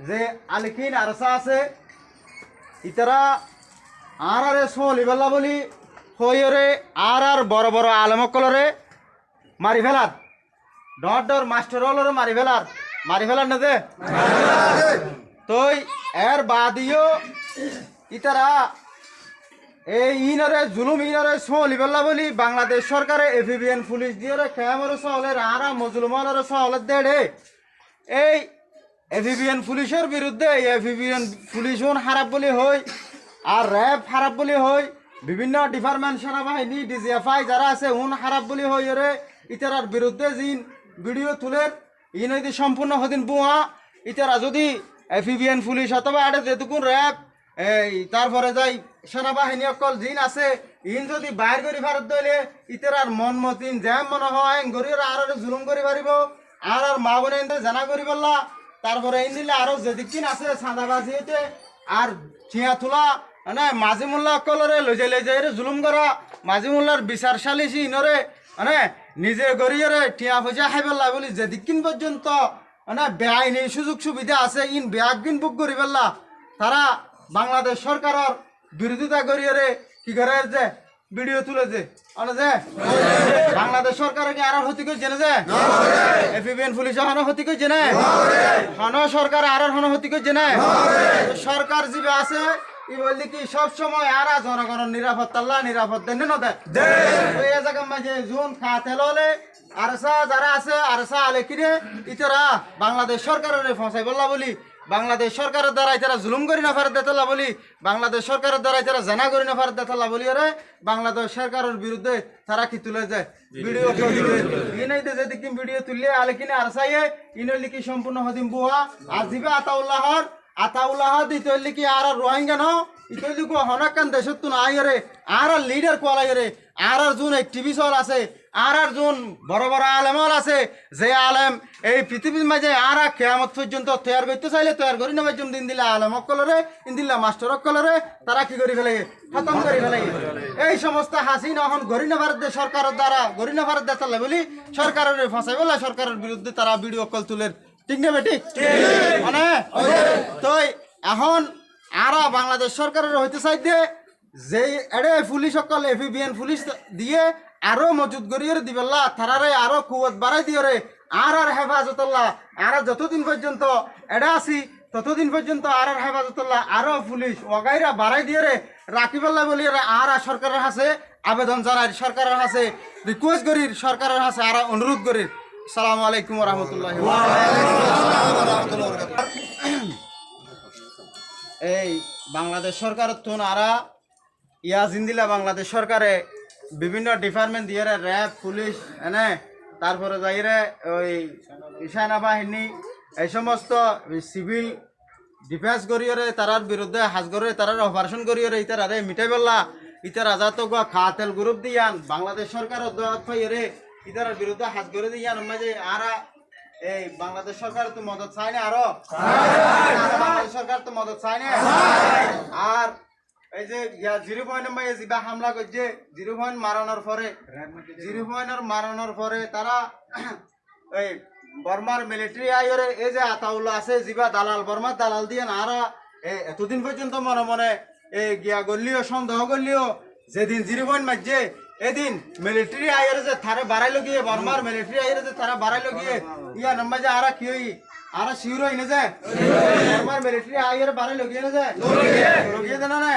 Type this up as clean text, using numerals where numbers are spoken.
যে আলিখিন আরসা আছে ইতারা আর সলিবেলা বলি হইরে আর বড় বড় আলমকলরে মারি ফেলার ডর মাস্টার হলরে মারি ফেলার না যে তই এর বাদিও ইতারা এই ইনরে জুলুম ইনরে সলিবেলা বলি বাংলাদেশ সরকারে এফিবিএন পুলিশ দিয়ে খেমরে সহলের আর মজলুমলের সহলের দেড়ে এই এফিবিএন পুলিশের বিরুদ্ধে এফিবিএন পুলিশ খারাপ বলি হয় আর র্যাব খারাপ বলি হয় বিভিন্ন ডিপার্টমেন্ট সেনাবাহিনী ডিজিএফআই যারা আছে খারাপ বলি হয় রে ইতারার বিরুদ্ধে জিন ভিডিও তুলের ইন যদি সম্পূর্ণ হদিন বুয়া ইতারা যদি এফিবিএন পুলিশ অথবা আরে যেটুকুন র্যাব এই তারপরে যাই সেনাবাহিনী অকল জিন আছে ইন যদি বাইর করি ভারত দইলে ইতারার মন মতিন জ্যাম মনে হয় গরির আর জুলুম করি পারিব আর মা বোনে জানা করি পারলা তারপরে ইন দিলে আরো যেদিকিন আছে সাদাবাজি হইতে আর চিয়া তোলা মানে মাঝি মোল্লা অকলরে লইজাই জুলুম করা মাঝি মোল্লার বিচার সালিসি ইনরে মানে নিজে গরিয়রে টিয়া পয়সা খাই পেলা বলি যেদিকিন পর্যন্ত মানে বেআইনি সুযোগ সুবিধা আছে ইন বেআইন বুক করি পেলা তারা বাংলাদেশ সরকারের বিরোধিতা করিয়ে কি করে যে ভিডিও তুলে যে বাংলাদেশ সরকারে কি আর হতি কই জেনে যে এফিবিএন পুলিশ হন হতি কই জেনে হন সরকার আর হন হতি কই জেনে সরকার জিবে আছে ই বললি কি সব সময় আর জনগণের নিরাপত্তা দেন না দে এই জায়গা মাঝে জুন খাতে ললে আরসা যারা আছে আরসা আলে কিরে ইতারা বাংলাদেশ সরকারের ফসাই বললা বলি বাংলাদেশ সরকারের দ্বারা তারা জুলুম করি না পারে দেতলা বলি বাংলাদেশ সরকারের দ্বারা তারা জানা করি না পারে দেতলা বলি রে বাংলাদেশ সরকারের বিরুদ্ধে তারা কি তুলে যায় ভিডিও ইনাই দে যদি ভিডিও তুললে আলে কিনে আরসাইয়ে ইনলি কি সম্পূর্ণ হদিম বুয়া আর জিবে আতাউল্লাহ দিতে কি আর রোহিঙ্গা ন ইতলি কো হনাকান দেশত না আইরে আর লিডার কোয়ালাইরে আর জুন টিভি শো আছে আর জুন বড় বড় আলেমল আছে যে আলেম এই পৃথিবীর মাঝে আর কিয়ামত পর্যন্ত তৈয়ার করতে চাইলে তৈয়ার করি না বাজুম দিন দিলা আলেম অকলরে ইন্দিল্লা মাস্টার অকলরে তারা কি করি ফেলে খতম করি ফেলে এই সমস্ত হাসিনা এখন গরিনা ভারত সরকারের দ্বারা গরিনা ভারত দেখালে বলি সরকারের ফাঁসাই বলে সরকারের বিরুদ্ধে তারা ভিডিও কল তুলের ঠিক না বেটি মানে তো এখন আর বাংলাদেশ সরকারের হইতে চাইতে যে এড়ে পুলিশ সকল এফিবিএন পুলিশ দিয়ে আরো মজুদ করিয়ে দিবেল্লা তারারে আরো কুয়ত বাড়াই দিয়ে রে আর হেফাজতুল্লাহ আর যতদিন পর্যন্ত এড়ে আসি ততদিন পর্যন্ত আর হেফাজতুল্লাহ আরো পুলিশ ওগাইরা বাড়াই দিয়ে রে রাখিবেল্লা বলি আর সরকারের হাসে আবেদন জানাই সরকারের হাসে রিকোয়েস্ট করি সরকারের হাসে আর অনুরোধ করি। আসসালামু আলাইকুম ওয়া রাহমাতুল্লাহি ওয়া বারাকাতুহু। এই বাংলাদেশ সরকার তো আরা জিন্দিলা বাংলাদেশ সরকারে বিভিন্ন ডিপার্টমেন্ট দিয়ে র্যাব পুলিশ এনে তারপরে যাইরে ওই সেনাবাহিনী এই সমস্ত সিভিল ডিফেন্স করিয়ে তারার বিরুদ্ধে হাজ করে তারার অপারেশন করিয়ে ইতার আরে মিটাই বললা ইতার আজাদ খাতেল গ্রুপ দিয়ান বাংলাদেশ সরকার রে ইতার বিরুদ্ধে হাজ করে দিয়ান মাঝে আর এই বাংলাদেশ সরকার তো মদত চায় না আরো বাংলাদেশ সরকার তো মদত চায় না আর এই যে 0 পয়েন্ট জিবা হামলা করছে 0 পয়েন্ট মারানোর পরে তারা এই বর্মার মিলিটারি আইরে এই যে আতাউল্লাহ আছে জিবা দালাল বর্মার দালাল দিয়ে আর এতদিন পর্যন্ত মনে মনে এই গিয়া গলিও সন্দেহ করলিও যেদিন 0 পয়েন্ট মারছে এদিন মিলিটারি আইরে যে তারা বাড়াইলো গিয়ে বর্মার মিলিটারি আইরে যে তারা বাড়াইলো গিয়ে ইয়া নম্বর যে আর কি হই আর শিউর হই না যে বর্মার মিলিটারি আইরে বাড়াইলো গিয়ে না যে লগিয়ে দেনা না